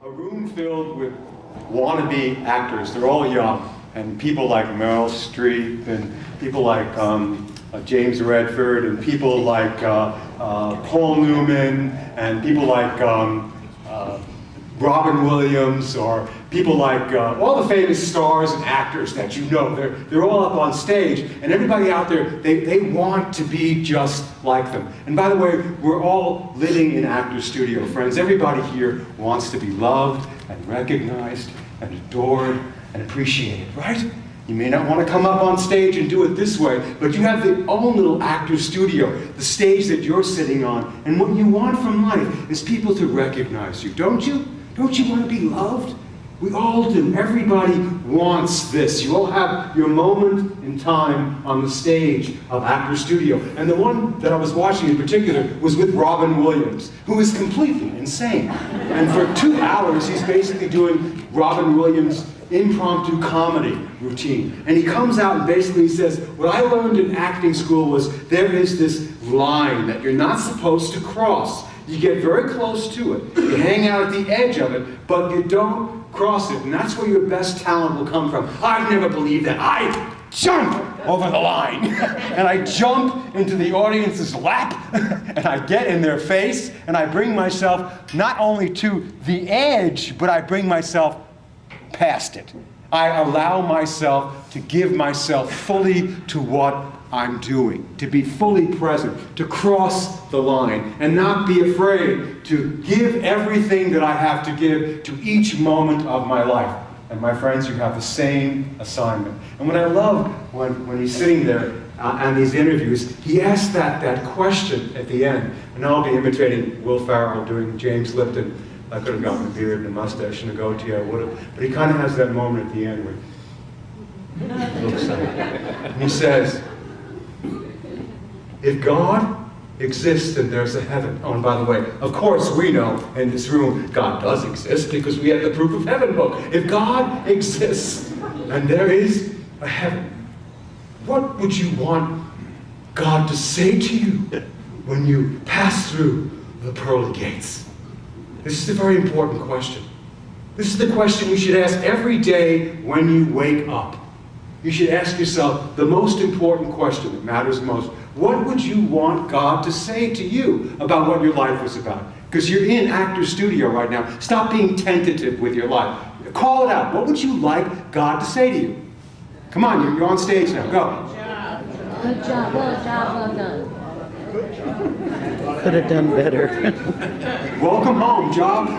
A room filled with wannabe actors. They're all young. And people like Meryl Streep, and people like James Redford, and people like Paul Newman, and people like Robin Williams, or people like all the famous stars and actors that you know. They're all up on stage, and everybody out there, they want to be just like them. And by the way, we're all living in actor studio, friends. Everybody here wants to be loved and recognized and adored and appreciated, right? You may not want to come up on stage and do it this way, but you have your own little actor studio, the stage that you're sitting on. And what you want from life is people to recognize you, don't you? Don't you want to be loved? We all do. Everybody wants this. You all have your moment in time on the stage of actor studio. And the one that I was watching in particular was with Robin Williams, who is completely insane. And for 2 hours, he's basically doing Robin Williams' impromptu comedy routine. And he comes out and basically says, what I learned in acting school was there is this line that you're not supposed to cross. You get very close to it. You hang out at the edge of it, but you don't cross it. And that's where your best talent will come from. I've never believed that. I jump over the line. And I jump into the audience's lap, and I get in their face, and I bring myself not only to the edge, but I bring myself past it. I allow myself to give myself fully to what I'm doing, to be fully present, to cross the line, and not be afraid to give everything that I have to give to each moment of my life. And my friends, you have the same assignment. And what I love when he's sitting there on these interviews, he asks that question at the end. And I'll be imitating Will Ferrell doing James Lipton. I could have gotten a beard and a mustache and a goatee, I would have. But he kind of has that moment at the end where he looks up and he says, if God exists, then there's a heaven. Oh, and by the way, of course we know in this room God does exist because we have the Proof of Heaven book. If God exists and there is a heaven, what would you want God to say to you when you pass through the pearly gates? This is a very important question. This is the question you should ask every day when you wake up. You should ask yourself the most important question that matters most. What would you want God to say to you about what your life was about? Because you're in actor studio right now. Stop being tentative with your life. Call it out. What would you like God to say to you? Come on, you're on stage now. Go. Good job, well done. Could have done better. Welcome home,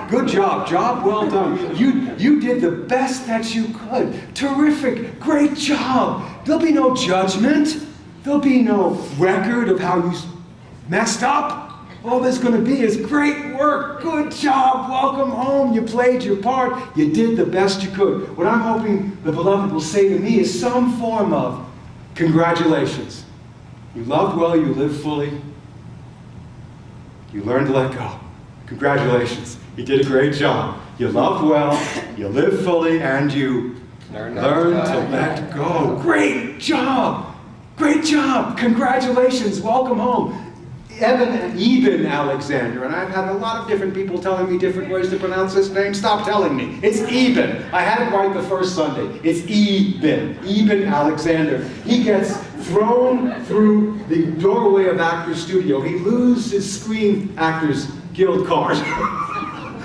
good job well done. You did the best that you could. Terrific, great job. There'll be no judgment. There'll be no record of how you messed up. All there's going to be is great work, good job, welcome home. You played your part. You did the best you could. What I'm hoping the beloved will say to me is some form of congratulations. You loved well, you lived fully. You learned to let go. Congratulations. You did a great job. You loved well, you lived fully, and you learned to let go. Great job. Great job. Congratulations. Welcome home. Eben Alexander, and I've had a lot of different people telling me different ways to pronounce his name. Stop telling me. It's Eben. I had it right the first Sunday. It's Eben Alexander. He gets thrown through the doorway of Actors Studio. He loses his Screen Actors Guild card.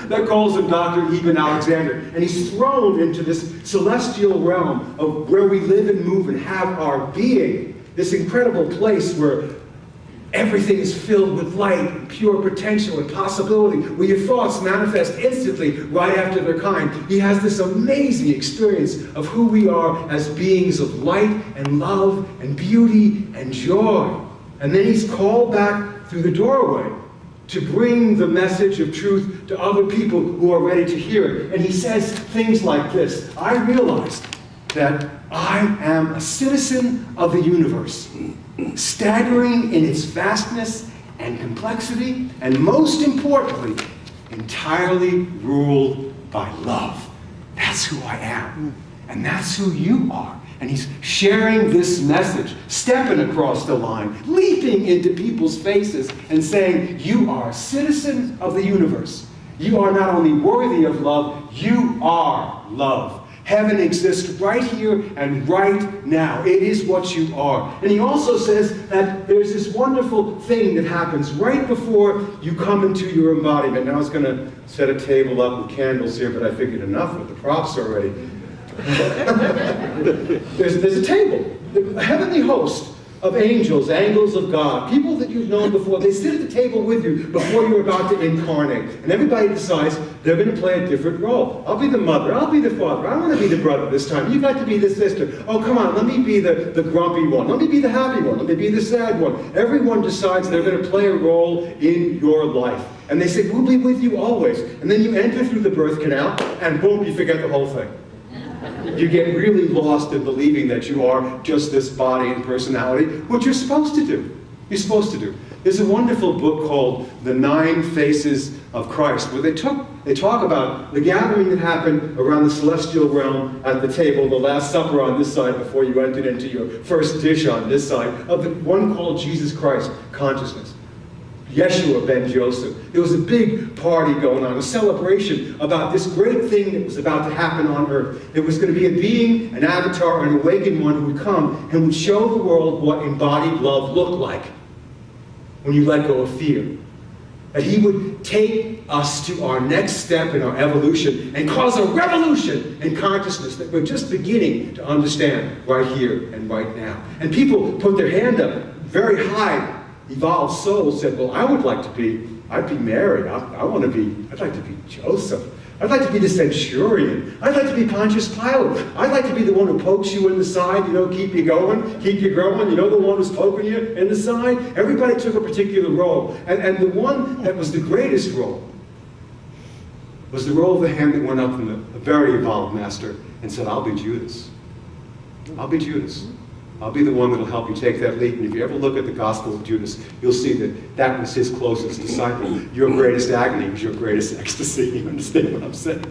That calls him Dr. Eben Alexander. And he's thrown into this celestial realm of where we live and move and have our being. This incredible place where everything is filled with light and pure potential and possibility, where your thoughts manifest instantly right after their kind. He has this amazing experience of who we are as beings of light and love and beauty and joy. And then he's called back through the doorway to bring the message of truth to other people who are ready to hear it. And he says things like this: I realized that I am a citizen of the universe, staggering in its vastness and complexity, and most importantly, entirely ruled by love. That's who I am, and that's who you are. And he's sharing this message, stepping across the line, leaping into people's faces and saying, you are a citizen of the universe. You are not only worthy of love, you are love. Heaven exists right here and right now. It is what you are. And he also says that there's this wonderful thing that happens right before you come into your embodiment. Now I was going to set a table up with candles here, but I figured enough with the props already. there's a table, a heavenly host of angels of God, people that you've known before. They sit at the table with you before you're about to incarnate. And everybody decides they're going to play a different role. I'll be the mother. I'll be the father. I want to be the brother this time. You got to be the sister. Oh, come on. Let me be the grumpy one. Let me be the happy one. Let me be the sad one. Everyone decides they're going to play a role in your life. And they say, we'll be with you always. And then you enter through the birth canal, and boom, you forget the whole thing. You get really lost in believing that you are just this body and personality, which you're supposed to do. You're supposed to do. There's a wonderful book called The 9 Faces of Christ, where they talk about the gathering that happened around the celestial realm at the table, the Last Supper on this side before you entered into your first dish on this side, of the one called Jesus Christ consciousness. Yeshua ben Joseph. There was a big party going on, a celebration about this great thing that was about to happen on earth. There was going to be a being, an avatar, an awakened one who would come and would show the world what embodied love looked like when you let go of fear. That he would take us to our next step in our evolution and cause a revolution in consciousness that we're just beginning to understand right here and right now. And people put their hand up very high. Evolved souls said, well, I'd be Mary. I'd like to be Joseph. I'd like to be the centurion. I'd like to be Pontius Pilate. I'd like to be the one who pokes you in the side, keep you going, keep you growing, the one who's poking you in the side. Everybody took a particular role. And the one that was the greatest role was the role of the hand that went up from a very evolved master and said, I'll be Judas. I'll be Judas. I'll be the one that will help you take that leap. And if you ever look at the Gospel of Judas, you'll see that that was his closest disciple. Your greatest agony was your greatest ecstasy. You understand what I'm saying?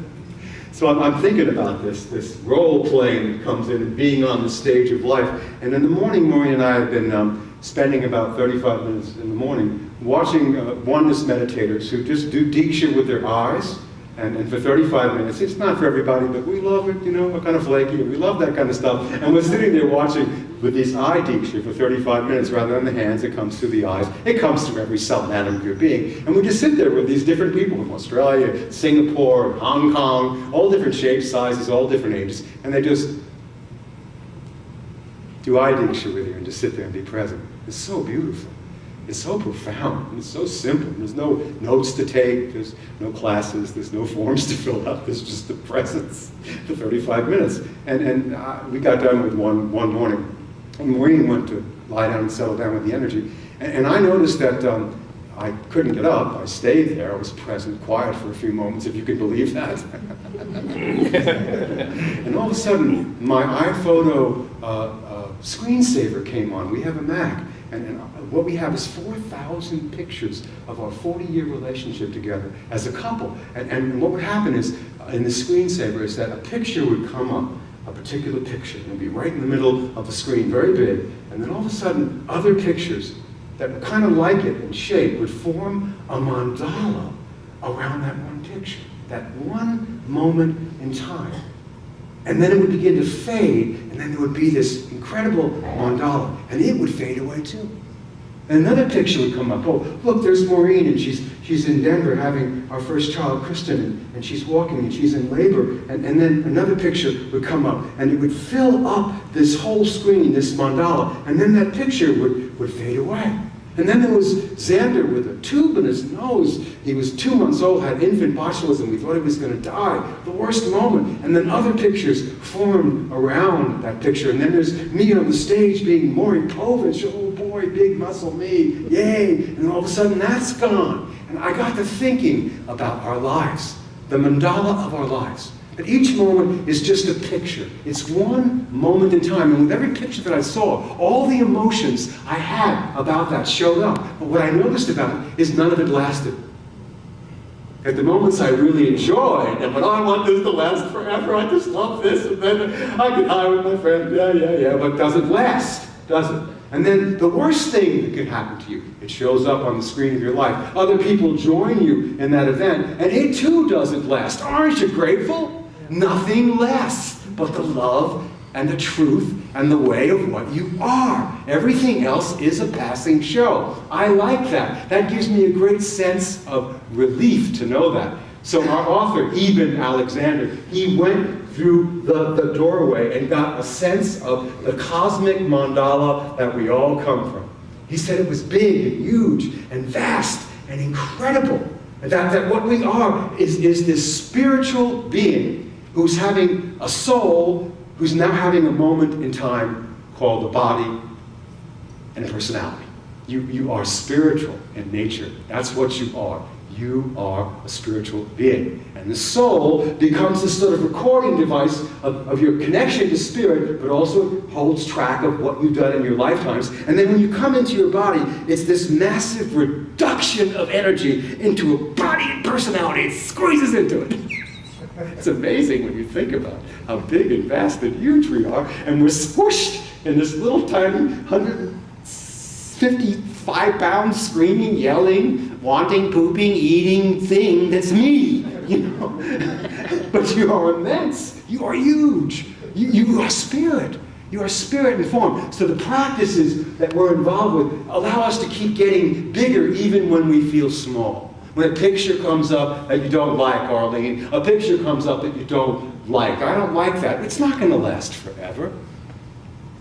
So I'm thinking about this role playing that comes in and being on the stage of life. And in the morning, Maureen and I have been spending about 35 minutes in the morning watching oneness meditators who just do Diksha with their eyes. And for 35 minutes, it's not for everybody, but we love it, we're kind of flaky, we love that kind of stuff. And we're sitting there watching with these eye diksha for 35 minutes rather than the hands. It comes through the eyes. It comes through every cell and atom of your being. And we just sit there with these different people from Australia, Singapore, Hong Kong, all different shapes, sizes, all different ages. And they just do eye diksha with you and just sit there and be present. It's so beautiful. It's so profound, it's so simple. There's no notes to take, there's no classes, there's no forms to fill out, there's just the presence for 35 minutes. And we got done with one morning, and Maureen went to lie down and settle down with the energy. And I noticed that I couldn't get up, I stayed there, I was present, quiet for a few moments, if you could believe that. And all of a sudden, my iPhoto screensaver came on. We have a Mac. And what we have is 4,000 pictures of our 40-year relationship together as a couple. And what would happen is, in the screensaver, is that a picture would come up, a particular picture, and be right in the middle of the screen, very big. And then all of a sudden, other pictures that were kind of like it in shape would form a mandala around that one picture, that one moment in time. And then it would begin to fade, and then there would be this incredible mandala, and it would fade away too. And another picture would come up. Oh, look, there's Maureen, and she's in Denver having our first child, Kristen, and she's walking, and she's in labor. And then another picture would come up, and it would fill up this whole screen, this mandala, and then that picture would fade away. And then there was Xander with a tube in his nose. He was 2 months old, had infant botulism. We thought he was going to die. The worst moment. And then other pictures formed around that picture. And then there's me on the stage being Maury Povich. Oh boy, big muscle me. Yay. And then all of a sudden that's gone. And I got to thinking about our lives. The mandala of our lives. That each moment is just a picture. It's one moment in time. And with every picture that I saw, all the emotions I had about that showed up. But what I noticed about it is none of it lasted. At the moments I really enjoyed, and I want this to last forever, I just love this, and then I get high with my friend, yeah, but it doesn't last, does it? And then the worst thing that could happen to you, it shows up on the screen of your life. Other people join you in that event, and it too doesn't last. Aren't you grateful? Nothing lasts but the love and the truth and the way of what you are. Everything else is a passing show. I like that. That gives me a great sense of relief to know that. So our author, Eben Alexander, he went through the doorway and got a sense of the cosmic mandala that we all come from. He said it was big and huge and vast and incredible. And that what we are is this spiritual being who's having a soul, who's now having a moment in time called a body and a personality. You are spiritual in nature. That's what you are. You are a spiritual being. And the soul becomes this sort of recording device of your connection to spirit, but also holds track of what you've done in your lifetimes. And then when you come into your body, it's this massive reduction of energy into a body and personality. It squeezes into it. It's amazing when you think about how big and vast and huge we are. And we're squished in this little tiny 155-pound screaming, yelling, wanting, pooping, eating thing that's me, you know. But you are immense. You are huge. You are spirit. You are spirit and form. So the practices that we're involved with allow us to keep getting bigger even when we feel small. When a picture comes up that you don't like, Arlene, a picture comes up that you don't like. I don't like that. It's not going to last forever.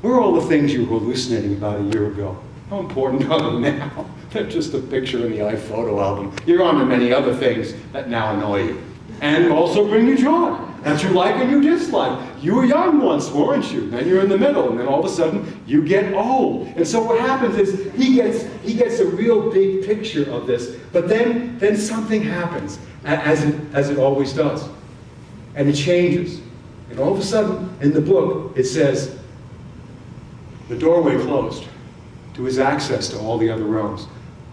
Where are all the things you were hallucinating about a year ago? How important are they now? They're just a picture in the iPhoto album. You're on to many other things that now annoy you. And also bring you joy, that you like and you dislike. You were young once, weren't you? Then you're in the middle, and then all of a sudden, you get old. And so what happens is, he gets a real big picture of this, but then something happens, as it always does. And it changes. And all of a sudden, in the book, it says, the doorway closed to his access to all the other realms.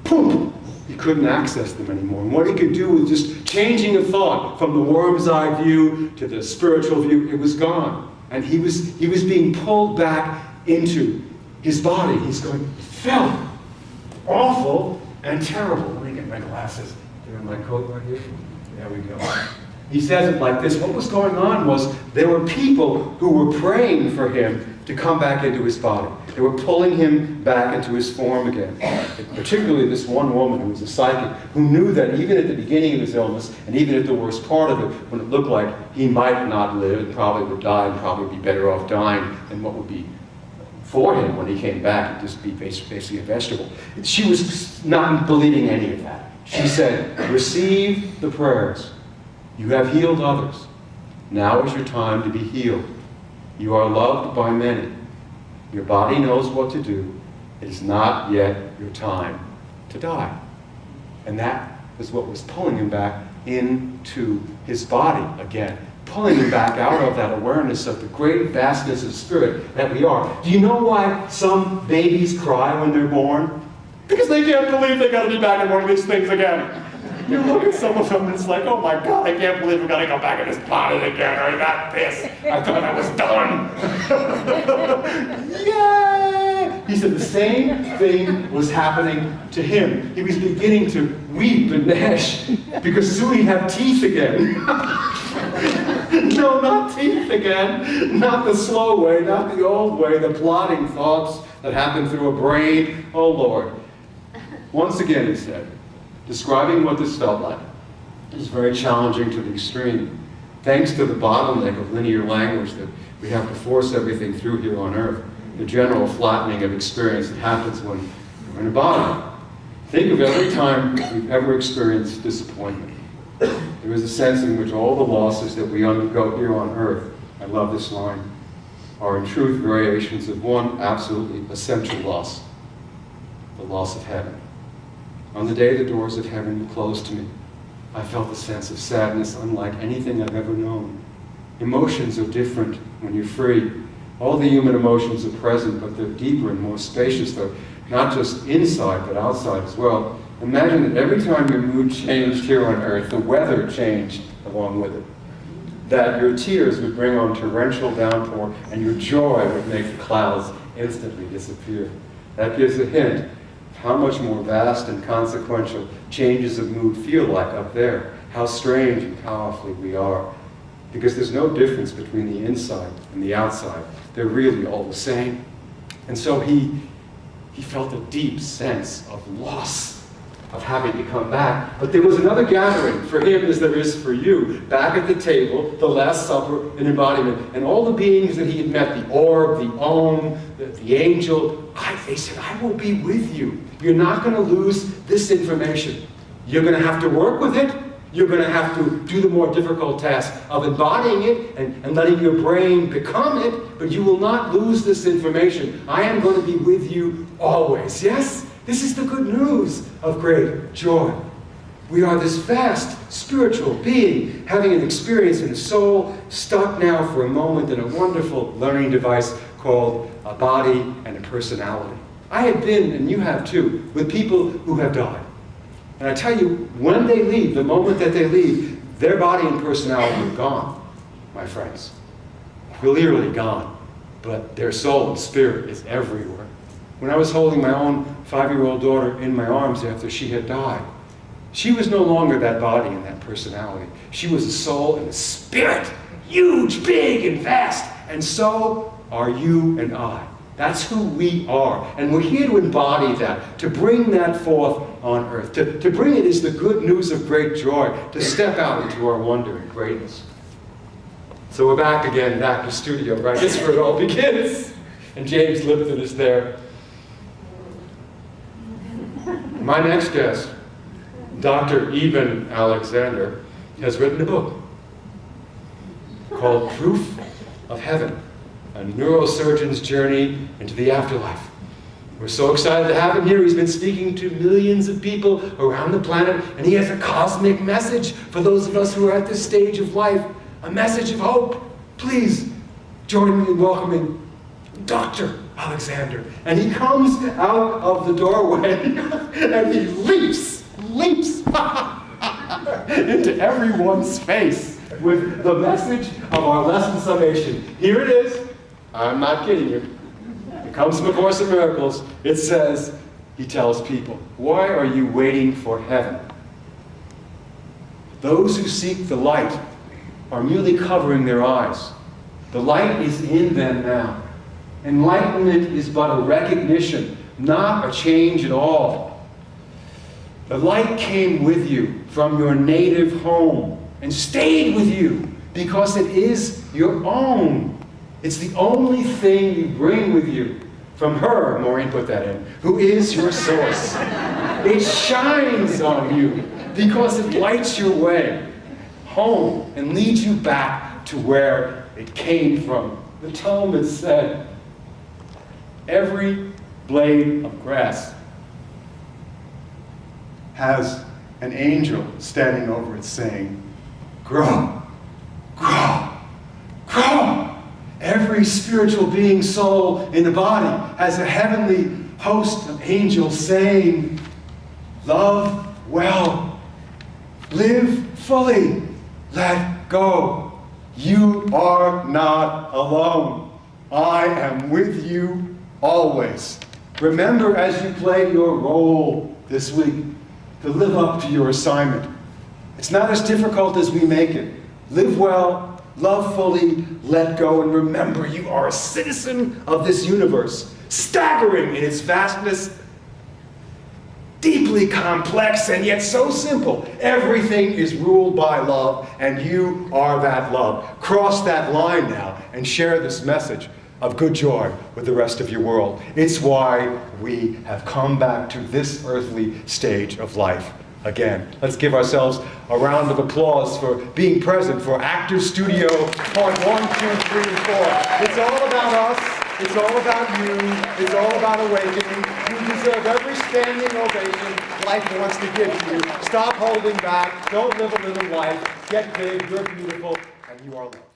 Boom! He couldn't access them anymore. And what he could do was just changing a thought from the worm's eye view to the spiritual view, it was gone. And he was being pulled back into his body. He's going, it felt awful and terrible. Let me get my glasses. They're in my coat right here. There we go. He says it like this. What was going on was there were people who were praying for him to come back into his body. They were pulling him back into his form again. Particularly this one woman who was a psychic, who knew that even at the beginning of his illness, and even at the worst part of it, when it looked like he might not live and probably would die and probably be better off dying than what would be for him when he came back and just be basically a vegetable. She was not believing any of that. She said, receive the prayers. You have healed others. Now is your time to be healed. You are loved by many. Your body knows what to do. It is not yet your time to die. And that was what was pulling him back into his body again. Pulling him back out of that awareness of the great vastness of spirit that we are. Do you know why some babies cry when they're born? Because they can't believe they got to be back in one of these things again. You look at some of them and it's like, oh my God, I can't believe we're going to go back in this body again. I got this. I thought I was done. Yay! He said the same thing was happening to him. He was beginning to weep and gnash because soon he'd have teeth again. No, not teeth again. Not the slow way, not the old way, the plodding thoughts that happen through a brain. Oh Lord. Once again, he said, describing what this felt like is very challenging to the extreme, thanks to the bottleneck of linear language that we have to force everything through here on Earth, the general flattening of experience that happens when we're in a body. Think of every time we've ever experienced disappointment. There is a sense in which all the losses that we undergo here on Earth, I love this line, are in truth variations of one absolutely essential loss, the loss of heaven. On the day the doors of heaven were closed to me, I felt a sense of sadness unlike anything I've ever known. Emotions are different when you're free. All the human emotions are present, but they're deeper and more spacious. They're not just inside, but outside as well. Imagine that every time your mood changed here on Earth, the weather changed along with it. That your tears would bring on torrential downpour, and your joy would make the clouds instantly disappear. That gives a hint of how much more vast and consequential changes of mood feel like up there. How strange and powerfully we are. Because there's no difference between the inside and the outside. They're really all the same. And so he felt a deep sense of loss of having to come back. But there was another gathering for him as there is for you. Back at the table, the Last Supper, an embodiment. And all the beings that he had met, the orb, the Om, the angel, they said, I will be with you. You're not going to lose this information. You're going to have to work with it. You're going to have to do the more difficult task of embodying it and letting your brain become it, but you will not lose this information. I am going to be with you always. Yes? This is the good news of great joy. We are this vast spiritual being having an experience in the soul, stuck now for a moment in a wonderful learning device called a body and a personality. I have been, and you have too, with people who have died. And I tell you, when they leave, the moment that they leave, their body and personality are gone, my friends. Clearly gone. But their soul and spirit is everywhere. When I was holding my own 5-year-old daughter in my arms after she had died, she was no longer that body and that personality. She was a soul and a spirit, huge, big, and vast. And so are you and I. That's who we are. And we're here to embody that, to bring that forth on earth. To bring it is the good news of great joy, to step out into our wonder and greatness. So we're back again, back to studio, right? This is where it all begins. And James Lipton is there. My next guest, Dr. Eben Alexander, has written a book called Proof of Heaven, a neurosurgeon's journey into the afterlife. We're so excited to have him here. He's been speaking to millions of people around the planet, and he has a cosmic message for those of us who are at this stage of life, a message of hope. Please join me in welcoming Dr. Alexander. And he comes out of the doorway and he leaps into everyone's face with the message of our lesson summation. Here it is. I'm not kidding you. It comes from A Course in Miracles. It says, he tells people, why are you waiting for heaven? Those who seek the light are merely covering their eyes. The light is in them now. Enlightenment is but a recognition, not a change at all. The light came with you from your native home and stayed with you because it is your own. It's the only thing you bring with you from her, Maureen put that in, who is your source. It shines on you because it lights your way home and leads you back to where it came from. The Talmud said, every blade of grass has an angel standing over it saying, grow, grow, grow. Every spiritual being, soul in the body has a heavenly host of angels saying, love well, live fully, let go. You are not alone. I am with you always. Remember as you play your role this week to live up to your assignment. It's not as difficult as we make it. Live well, love fully, let go, and remember you are a citizen of this universe, staggering in its vastness, deeply complex and yet so simple. Everything is ruled by love, and you are that love. Cross that line now and share this message of good joy with the rest of your world. It's why we have come back to this earthly stage of life again. Let's give ourselves a round of applause for being present for Actors Studio Part 1, 2, 3, and 4. It's all about us. It's all about you. It's all about awakening. You deserve every standing ovation life wants to give to you. Stop holding back. Don't live a little life. Get big. You're beautiful. And you are loved.